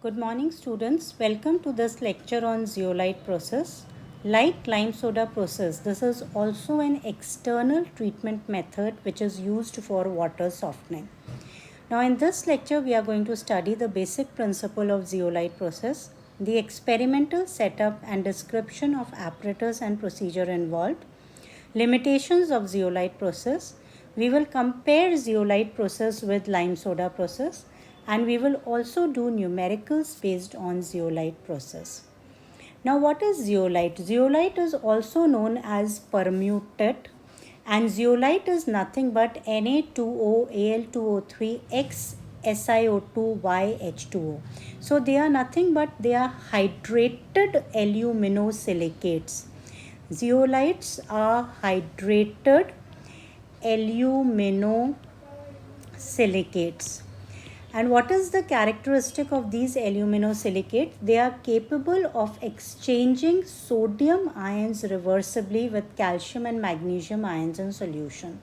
Good morning students. Welcome to this lecture on zeolite process. Like lime soda process, this is also an external treatment method which is used for water softening. Now in this lecture we are going to study the basic principle of zeolite process, the experimental setup and description of apparatus and procedure involved, limitations of zeolite process. We will compare zeolite process with lime soda process, and we will also do numericals based on zeolite process. Now what is zeolite? Zeolite is also known as permutate, and zeolite is nothing but Na2O Al2O3 X SiO2 YH2O. So they are nothing but they are hydrated aluminosilicates. Zeolites are hydrated aluminosilicates. And what is the characteristic of these aluminosilicates? They are capable of exchanging sodium ions reversibly with calcium and magnesium ions in solution.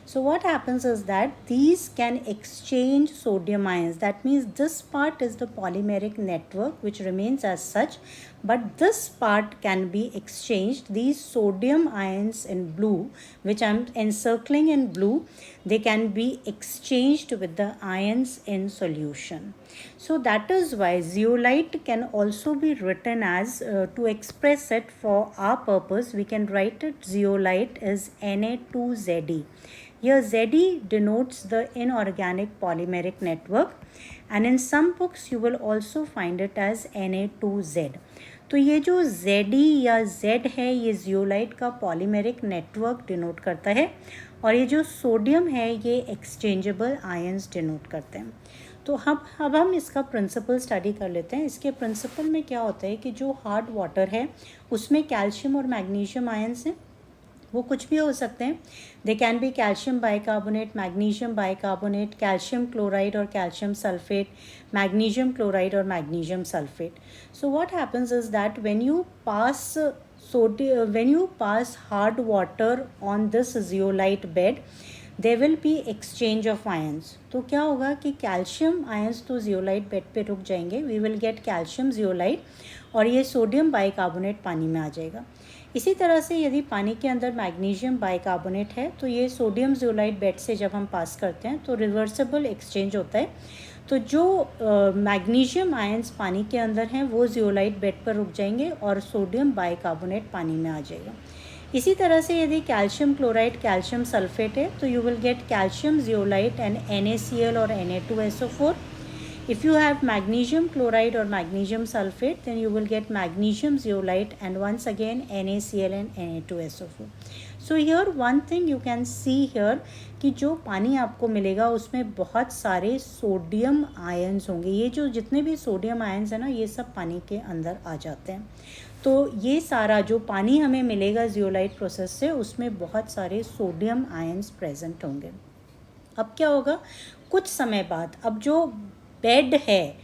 So what happens is that these can exchange sodium ions. That means this part is the polymeric network which remains as such, but this part can be exchanged. These sodium ions in blue, which I'm encircling in blue, they can be exchanged with the ions in solution. So that is why zeolite can also be written as, to express it for our purpose, we can write it zeolite is Na2Ze. Here Ze denotes the inorganic polymeric network, and in some books you will also find it as Na2Z. तो ये जो Zd या Z है ये zeolite का polymeric network denote करता है, और ये जो सोडियम है ये एक्सचेंजेबल आयंस डिनोट करते हैं. तो अब हम इसका प्रिंसिपल स्टडी कर लेते हैं. इसके प्रिंसिपल में क्या होता है कि जो हार्ड वाटर है उसमें कैल्शियम और मैग्नीशियम आयंस हैं. वो कुछ भी हो सकते हैं. They can be calcium bicarbonate, magnesium bicarbonate, calcium chloride और कैल्शियम सल्फेट, मैग्नीशियम क्लोराइड और magnesium sulphate. So what happens is that when you pass hard water on this zeolite bed, there will be exchange of ions. तो क्या होगा कि calcium ions तो zeolite bed पे रुक जाएंगे, we will get calcium zeolite, और ये सोडियम बाइकार्बोनेट पानी में आ जाएगा. इसी तरह से यदि पानी के अंदर मैग्नीशियम बाइकार्बोनेट है तो ये सोडियम जियोलाइट बेड से जब हम पास करते हैं तो रिवर्सिबल एक्सचेंज होता है. तो जो मैग्नीशियम आयंस पानी के अंदर हैं वो जियोलाइट बेड पर रुक जाएंगे और सोडियम बाइकार्बोनेट पानी में आ जाएगा. इसी तरह से यदि कैल्शियम क्लोराइड कैल्शियम सल्फेट है तो you will get calcium zeolite and NaCl और Na2SO4. If you have magnesium chloride or magnesium sulfate, then you will get magnesium zeolite and once again NaCl and Na2SO4. So here one thing you can see here कि जो पानी आपको मिलेगा उसमें बहुत सारे sodium ions होंगे. ये जो जितने भी सोडियम आयंस है ना ये सब पानी के अंदर आ जाते हैं. तो ये सारा जो पानी हमें मिलेगा जियोलाइट प्रोसेस से उसमें बहुत सारे सोडियम आयंस प्रेजेंट होंगे. अब क्या होगा, कुछ समय बाद अब जो बेड है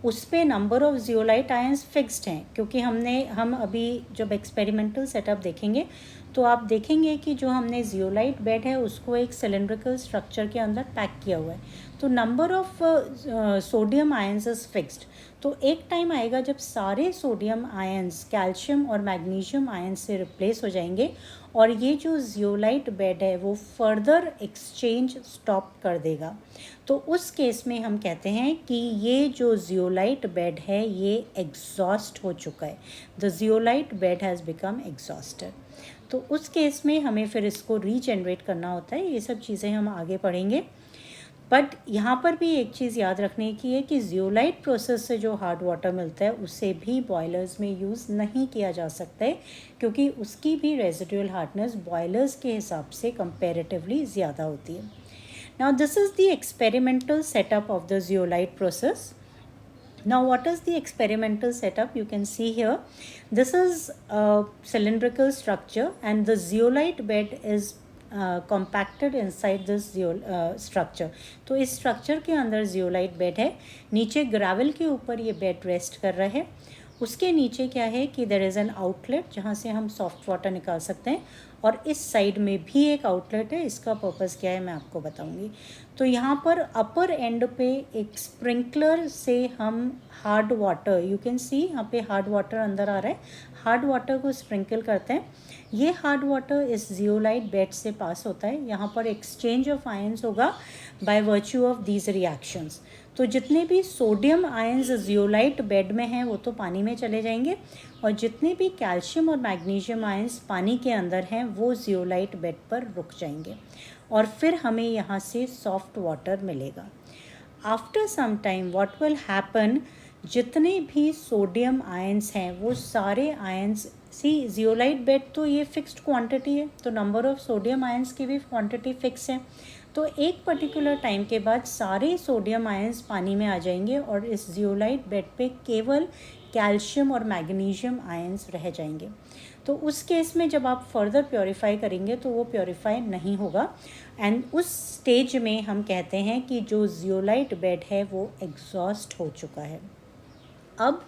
उस पर number of zeolite ions fixed हैं, क्योंकि हम अभी जब एक्सपेरिमेंटल सेटअप देखेंगे तो आप देखेंगे कि जो हमने जियोलाइट बेड है उसको एक सिलेंड्रिकल स्ट्रक्चर के अंदर पैक किया हुआ है. तो number of sodium ions is fixed. तो एक टाइम आएगा जब सारे सोडियम आयंस कैल्शियम और मैग्नीशियम आयंस से रिप्लेस हो जाएंगे और ये जो जियोलाइट बेड है वो फर्दर एक्सचेंज स्टॉप कर देगा. तो उस केस में हम कहते हैं कि ये जो जियोलाइट बेड है ये एग्जॉस्ट हो चुका है. The zeolite bed has become exhausted. तो उस केस में हमें फिर इसको रीजनरेट करना होता है. ये सब चीज़ें हम आगे पढ़ेंगे. बट यहाँ पर भी एक चीज़ याद रखने की है कि जियोलाइट प्रोसेस से जो हार्ड वाटर मिलता है उसे भी बॉयलर्स में यूज़ नहीं किया जा सकता है, क्योंकि उसकी भी रेजिडुअल हार्डनेस बॉयलर्स के हिसाब से कंपैरेटिवली ज़्यादा होती है. Now this is the experimental setup of the zeolite process. Now what is the experimental setup? You can see here, this is a cylindrical structure and the zeolite bed is compacted inside this structure. तो इस structure के अंदर zeolite bed है, नीचे gravel के ऊपर ये bed rest कर रहा है उसके नीचे क्या है कि देयर इज़ एन आउटलेट जहाँ से हम सॉफ्ट वाटर निकाल सकते हैं, और इस साइड में भी एक आउटलेट है। इसका पर्पस क्या है मैं आपको बताऊंगी। तो यहाँ पर अपर एंड पे एक स्प्रिंकलर से हम hard water, you can see यहाँ पे हार्ड वाटर अंदर आ रहा है, हार्ड वाटर को स्प्रिंकल करते हैं। ये हार्ड वाटर इस जियोलाइट बेड से पास होता है। यहाँ पर एक्सचेंज ऑफ आयंस होगा by virtue of these reactions. तो जितने भी सोडियम आयंस जियोलाइट बेड में हैं वो तो पानी में चले जाएंगे, और जितने भी कैल्शियम और मैग्नीशियम आयंस पानी के अंदर हैं वो जियोलाइट बेड पर रुक जाएंगे, और फिर हमें यहाँ से सॉफ्ट वाटर मिलेगा। After some time what will happen, जितने भी सोडियम आयंस हैं वो सारे आयंस, सी जियोलाइट बेड तो ये फिक्स्ड क्वांटिटी है, तो नंबर ऑफ सोडियम आयंस की भी क्वांटिटी फिक्स है। तो एक पर्टिकुलर टाइम के बाद सारे सोडियम आयंस पानी में आ जाएंगे और इस जियोलाइट बेड पे केवल कैल्शियम और मैग्नीशियम आयंस रह जाएंगे। तो उस केस में जब आप फर्दर प्योरीफाई करेंगे तो वो प्योरीफाई नहीं होगा, एंड उस स्टेज में हम कहते हैं कि जो जियोलाइट बेड है वो एग्जॉस्ट हो चुका है। अब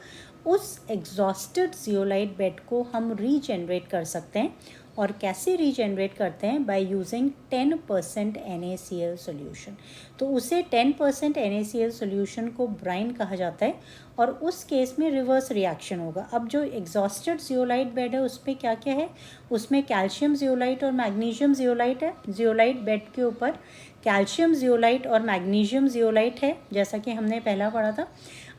उस एग्जॉस्टेड जियोलाइट बेड को हम रीजनरेट कर सकते हैं, और कैसे रीजनरेट करते हैं, बाय यूजिंग 10% NaCl सोल्यूशन। तो उसे 10% NaCl सोल्यूशन को ब्राइन कहा जाता है, और उस केस में रिवर्स रिएक्शन होगा। अब जो एग्जॉस्टेड जियोलाइट बेड है उस पर क्या क्या है, उसमें कैल्शियम जियोलाइट और मैग्नीशियम जियोलाइट है। जियोलाइट बेड के ऊपर कैल्शियम जियोलाइट और मैग्नीशियम जियोलाइट है, जैसा कि हमने पहला पढ़ा था।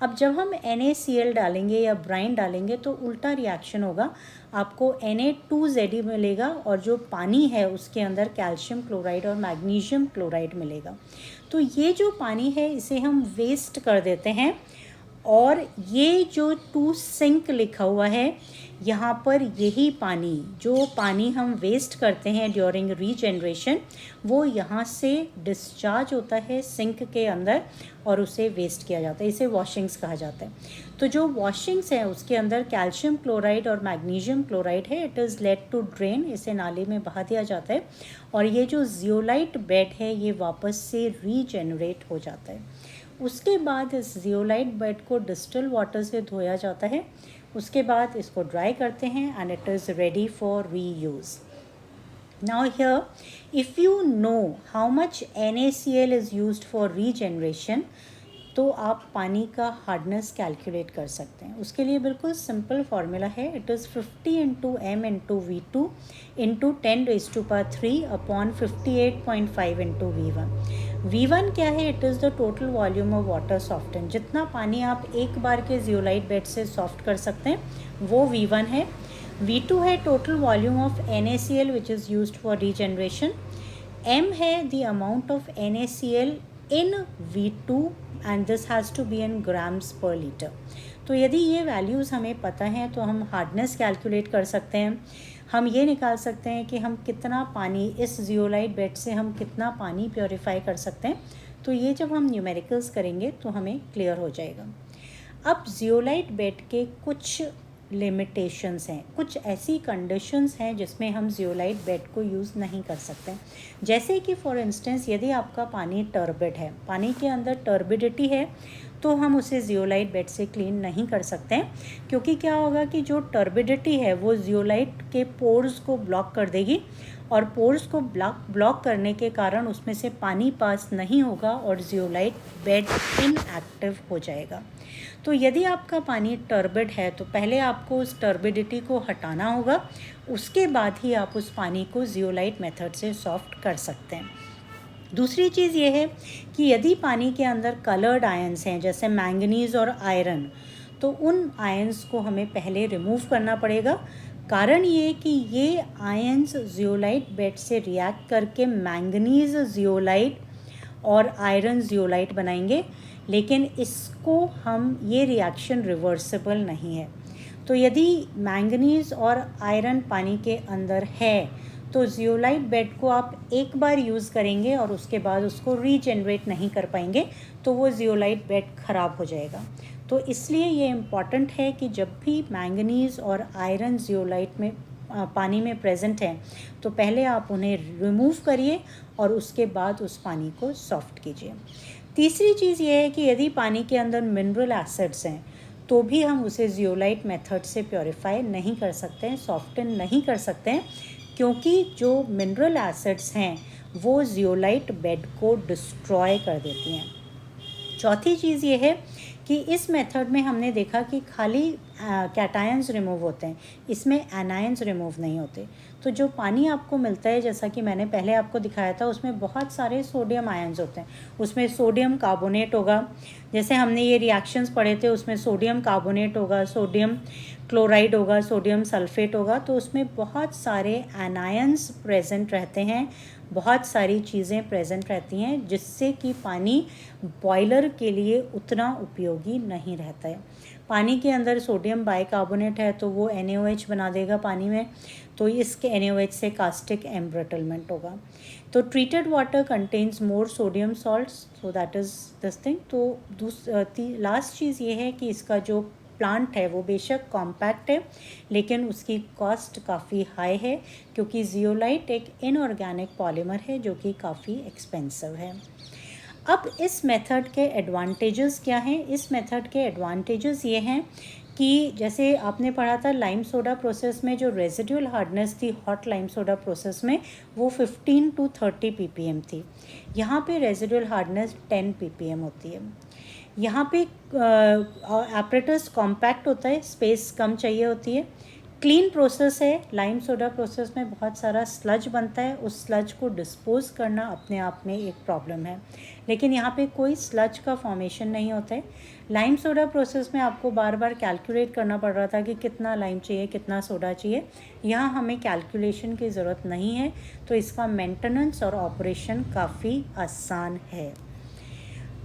अब जब हम NaCl डालेंगे या ब्राइन डालेंगे तो उल्टा रिएक्शन होगा, आपको Na2Zd मिलेगा, और जो पानी है उसके अंदर कैल्शियम क्लोराइड और मैग्नीशियम क्लोराइड मिलेगा। तो ये जो पानी है इसे हम वेस्ट कर देते हैं, और ये जो टू सिंक लिखा हुआ है यहाँ पर, यही पानी, जो पानी हम वेस्ट करते हैं ड्यूरिंग रीजनरेशन, वो यहाँ से डिस्चार्ज होता है सिंक के अंदर और उसे वेस्ट किया जाता है। इसे वॉशिंग्स कहा जाता है। तो जो वॉशिंग्स हैं उसके अंदर कैल्शियम क्लोराइड और मैग्नीशियम क्लोराइड है, it is led to drain, इसे नाले में बहा दिया जाता है, और ये जो जियोलाइट बेड है ये वापस से रीजनरेट हो जाता है। उसके बाद इस जियोलाइट बेड को डिस्टिल वाटर से धोया जाता है। उसके बाद इसको ड्राई करते हैं and it is ready for reuse. Now here, if you know how much NaCl is used for regeneration, तो आप पानी का हार्डनेस कैलकुलेट कर सकते हैं। उसके लिए बिल्कुल सिंपल फार्मूला है, it is 50 into m into V2 into 10⁻³ upon 58.5 into V1। V1 क्या है, it is the total volume of water soften, जितना पानी आप एक बार के जियोलाइट बेड से सॉफ्ट कर सकते हैं वो V1 है। V2 है total volume of NaCl which is used for regeneration. M है the amount of NaCl in V2 and this has to be in grams per litre. तो यदि ये वैल्यूज़ हमें पता हैं तो हम हार्डनेस कैलकुलेट कर सकते हैं। हम ये निकाल सकते हैं कि हम कितना पानी इस जियोलाइट बेड से हम कितना पानी प्योरीफाई कर सकते हैं। तो ये जब हम न्यूमेरिकल्स करेंगे तो हमें क्लियर हो जाएगा। अब जियोलाइट बेड के कुछ लिमिटेशंस हैं, कुछ ऐसी कंडीशंस हैं जिसमें हम जियोलाइट बेड को यूज़ नहीं कर सकते। जैसे कि फॉर इंस्टेंस यदि आपका पानी टर्बिड है, पानी के अंदर टर्बिडिटी है, तो हम उसे जियोलाइट बेड से क्लीन नहीं कर सकते हैं, क्योंकि क्या होगा कि जो टर्बिडिटी है वो जियोलाइट के पोर्स को ब्लॉक कर देगी, और पोर्स को ब्लॉक करने के कारण उसमें से पानी पास नहीं होगा और जियोलाइट बेड इनएक्टिव हो जाएगा। तो यदि आपका पानी टर्बिड है तो पहले आपको उस टर्बिडिटी को हटाना होगा, उसके बाद ही आप उस पानी को जियोलाइट मेथड से सॉफ्ट कर सकते हैं। दूसरी चीज़ ये है कि यदि पानी के अंदर कलर्ड आयंस हैं जैसे मैंगनीज़ और आयरन, तो उन आयंस को हमें पहले रिमूव करना पड़ेगा। कारण ये कि ये आयंस जियोलाइट बेड से रिएक्ट करके मैंगनीज़ जियोलाइट और आयरन जियोलाइट बनाएंगे, लेकिन इसको हम ये रिएक्शन रिवर्सिबल नहीं है। तो यदि मैंगनीज़ और आयरन पानी के अंदर है तो जियोलाइट बेड को आप एक बार यूज़ करेंगे और उसके बाद उसको रीजनरेट नहीं कर पाएंगे, तो वो जियोलाइट बेड ख़राब हो जाएगा। तो इसलिए ये इम्पॉर्टेंट है कि जब भी मैंगनीज़ और आयरन जियोलाइट में पानी में प्रेजेंट हैं तो पहले आप उन्हें रिमूव करिए और उसके बाद उस पानी को सॉफ्ट कीजिए। तीसरी चीज़ ये है कि यदि पानी के अंदर मिनरल एसिड्स हैं तो भी हम उसे जियोलाइट मेथड से प्योरीफाई नहीं कर सकते हैं, सॉफ्टन नहीं कर सकते हैं, क्योंकि जो मिनरल एसिड्स हैं वो जियोलाइट बेड को डिस्ट्रॉय कर देती हैं। चौथी चीज़ ये है कि इस मेथड में हमने देखा कि खाली कैटायंस रिमूव होते हैं, इसमें एनायंस रिमूव नहीं होते। तो जो पानी आपको मिलता है, जैसा कि मैंने पहले आपको दिखाया था, उसमें बहुत सारे सोडियम आयंस होते हैं। उसमें सोडियम कार्बोनेट होगा, जैसे हमने ये रिएक्शंस पढ़े थे, उसमें सोडियम कार्बोनेट होगा, सोडियम क्लोराइड होगा, सोडियम सल्फेट होगा। तो उसमें बहुत सारे एनायंस प्रेजेंट रहते हैं, बहुत सारी चीज़ें प्रेजेंट रहती हैं, जिससे कि पानी बॉयलर के लिए उतना उपयोगी नहीं रहता है। पानी के अंदर सोडियम बाइकार्बोनेट है तो वो NaOH बना देगा पानी में, तो इसके NaOH से कास्टिक एम्ब्रिटलमेंट होगा। तो treated water contains more sodium salts, so that is this thing. तो लास्ट चीज़ ये है कि इसका जो प्लांट है वो बेशक कॉम्पैक्ट है, लेकिन उसकी कॉस्ट काफ़ी हाई है, क्योंकि जियोलाइट एक इनऑर्गेनिक पॉलीमर है जो कि काफ़ी एक्सपेंसिव है। अब इस मेथड के एडवांटेजेस क्या हैं? इस मेथड के एडवांटेजेस ये हैं कि जैसे आपने पढ़ा था लाइम सोडा प्रोसेस में जो रेजिडुअल हार्डनेस थी हॉट लाइम सोडा प्रोसेस में, वो 15 to 30 ppm थी। यहाँ पे रेजिडुअल हार्डनेस 10 ppm होती है। यहाँ पे एपरेटस कॉम्पैक्ट होता है, स्पेस कम चाहिए होती है। क्लीन प्रोसेस है। लाइम सोडा प्रोसेस में बहुत सारा स्लज बनता है, उस स्लज को डिस्पोज करना अपने आप में एक प्रॉब्लम है, लेकिन यहाँ पे कोई स्लज का फॉर्मेशन नहीं होता है। लाइम सोडा प्रोसेस में आपको बार बार कैलकुलेट करना पड़ रहा था कि कितना लाइम चाहिए, कितना सोडा चाहिए। यहाँ हमें कैलकुलेशन की ज़रूरत नहीं है, तो इसका मेंटेनेंस और ऑपरेशन काफ़ी आसान है।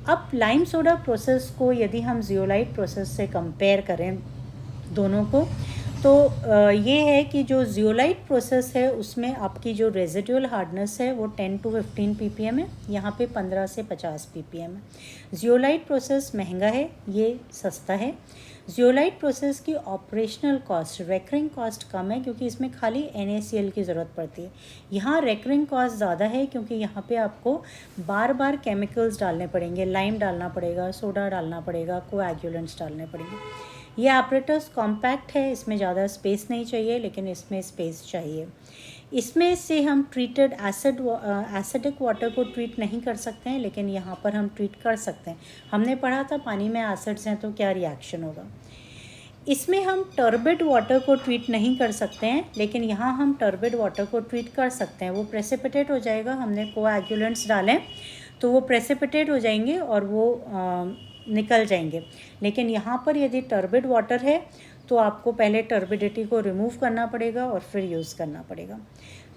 अब लाइम सोडा प्रोसेस को यदि हम जियोलाइट प्रोसेस से कंपेयर करें दोनों को, तो ये है कि जो जियोलाइट प्रोसेस है उसमें आपकी जो रेजिडुअल हार्डनेस है वो 10 to 15 ppm है, यहाँ पे 15 से 50 ppm है। जियोलाइट प्रोसेस महंगा है, ये सस्ता है। जियोलाइट प्रोसेस की ऑपरेशनल कॉस्ट, रेकरिंग कॉस्ट कम है, क्योंकि इसमें खाली NaCl की ज़रूरत पड़ती है। यहाँ रेकरिंग कॉस्ट ज़्यादा है, क्योंकि यहाँ पे आपको बार बार केमिकल्स डालने पड़ेंगे, लाइम डालना पड़ेगा, सोडा डालना पड़ेगा, कोएगुलेंट्स डालने पड़ेंगे। ये एपरेटस कॉम्पैक्ट है, इसमें ज़्यादा स्पेस नहीं चाहिए, लेकिन इसमें स्पेस चाहिए। इसमें से हम ट्रीटेड एसिडिक वाटर को ट्रीट नहीं कर सकते हैं, लेकिन यहाँ पर हम ट्रीट कर सकते हैं। हमने पढ़ा था पानी में एसिड्स हैं तो क्या रिएक्शन होगा। इसमें हम टर्बिड वाटर को ट्रीट नहीं कर सकते हैं, लेकिन यहाँ हम टर्बिड वाटर को ट्रीट कर सकते हैं। वो प्रेसिपिटेट हो जाएगा, हमने कोएगुलेंट्स डालें तो वो प्रेसिपिटेट हो जाएंगे और वो निकल जाएंगे। लेकिन यहाँ पर यदि टर्बिड वाटर है तो आपको पहले टर्बिडिटी को रिमूव करना पड़ेगा और फिर यूज़ करना पड़ेगा।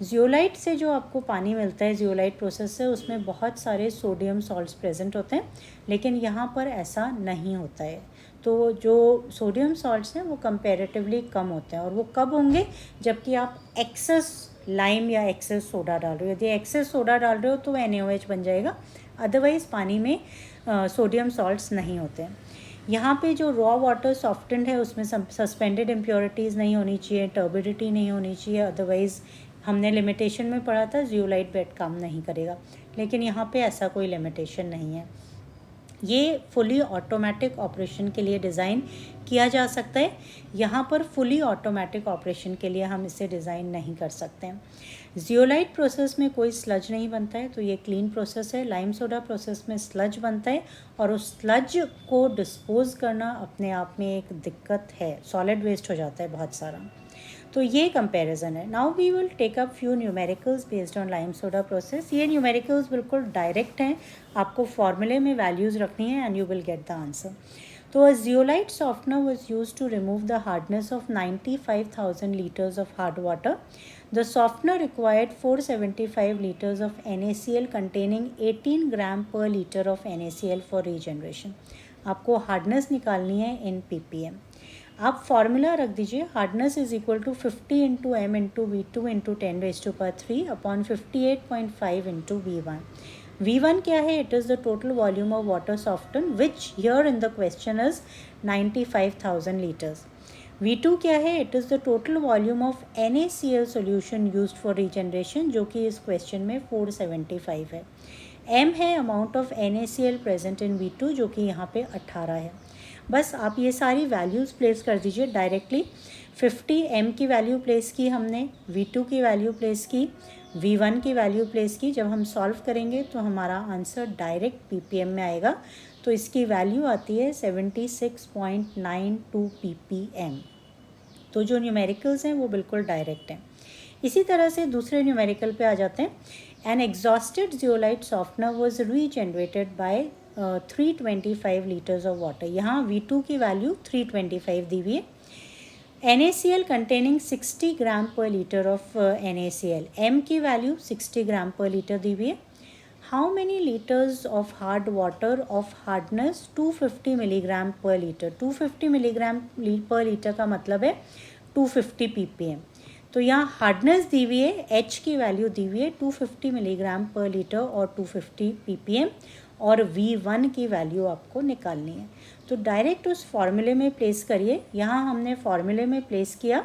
जियोलाइट से जो आपको पानी मिलता है जियोलाइट प्रोसेस से, उसमें बहुत सारे सोडियम सॉल्ट्स प्रेजेंट होते हैं, लेकिन यहाँ पर ऐसा नहीं होता है। तो जो सोडियम सॉल्ट्स हैं वो कंपैरेटिवली कम होते हैं, और वो कब होंगे? जबकि आप एक्सेस लाइम या एक्सेस सोडा डाल रहे हो। यदि एक्सेस सोडा डाल रहे हो तो NaOH बन जाएगा, अदरवाइज़ पानी में सोडियम सॉल्ट्स नहीं होते हैं। यहाँ पे जो रॉ वाटर सॉफ्टेंड है उसमें सस्पेंडेड इम्प्योरिटीज़ नहीं होनी चाहिए, टर्बिडिटी नहीं होनी चाहिए, अदरवाइज़ हमने लिमिटेशन में पढ़ा था जियोलाइट बेड काम नहीं करेगा, लेकिन यहाँ पे ऐसा कोई लिमिटेशन नहीं है। ये फुली ऑटोमेटिक ऑपरेशन के लिए डिज़ाइन किया जा सकता है। यहाँ पर फुली ऑटोमेटिक ऑपरेशन के लिए हम इसे डिज़ाइन नहीं कर सकते हैं। जियोलाइट प्रोसेस में कोई स्लज नहीं बनता है, तो ये क्लीन प्रोसेस है। लाइम सोडा प्रोसेस में स्लज बनता है, और उस स्लज को डिस्पोज करना अपने आप में एक दिक्कत है, सॉलिड वेस्ट हो जाता है बहुत सारा। तो ये कंपैरिजन है। Now we will take up few numericals based on lime soda process. ये न्यूमेरिकल्स बिल्कुल डायरेक्ट हैं, आपको फॉर्मूले में वैल्यूज़ रखनी है and you will get the answer. तो a zeolite softener was used to remove the hardness of 95,000 liters of hard water. The softener required 475 liters of NaCl containing 18 gram per liter of NaCl for regeneration. आपको hardness निकालनी है in ppm। आप formula रख दीजिए, hardness is equal to 50 into M into V2 into 10⁻³ upon 58.5 into V1। V1 क्या है? It is the total volume of water soften which here in the question is 95,000 litres. V2 क्या है? It is the total volume of NaCl solution used for regeneration, जो कि इस question में 475 है। M है amount of NaCl present in V2, जो कि यहाँ पे 18 है। बस आप ये सारी वैल्यूज़ प्लेस कर दीजिए डायरेक्टली। 50 m की वैल्यू प्लेस की हमने, V2 की वैल्यू प्लेस की, V1 की वैल्यू प्लेस की। जब हम सॉल्व करेंगे तो हमारा आंसर डायरेक्ट ppm में आएगा। तो इसकी वैल्यू आती है 76.92 ppm। तो जो न्यूमेरिकल्स हैं वो बिल्कुल डायरेक्ट हैं। इसी तरह से दूसरे न्यूमेरिकल पे आ जाते हैं। An exhausted zeolite softener was regenerated by 325 litres of water. यहाँ V2 की वैल्यू 325 दी हुई है। NaCl containing 60 ग्राम पर लीटर ऑफ NaCl, M की वैल्यू 60 ग्राम पर लीटर दी हुई है। How many litres of hard water of hardness 250 milligram पर लीटर। 250 मिलीग्राम पर लीटर का मतलब है 250 ppm। तो यहाँ हार्डनेस दी हुई है, H की वैल्यू दी हुई है 250 मिलीग्राम पर लीटर और 250 ppm, और V1 की वैल्यू आपको निकालनी है। तो डायरेक्ट उस फॉर्मूले में प्लेस करिए। यहाँ हमने फॉर्मूले में प्लेस किया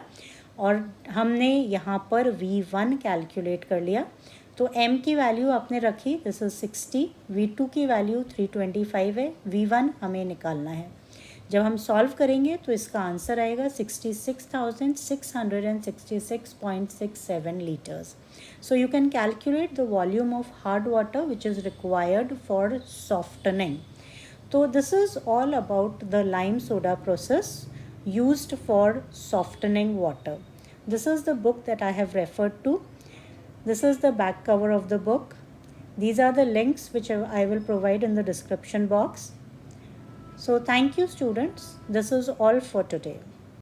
और हमने यहाँ पर V1 कैलकुलेट कर लिया। तो M की वैल्यू आपने रखी, दिस इज 60, V2 की वैल्यू 325 है, V1 हमें निकालना है। जब हम सॉल्व करेंगे तो इसका आंसर आएगा 66,666.67 litres. So you can calculate the volume of hard water which is required for softening. So this is all about the lime soda process used for softening water. This is the book that I have referred to. This is the back cover of the book. These are the links which I will provide in the description box. So thank you students. This is all for today.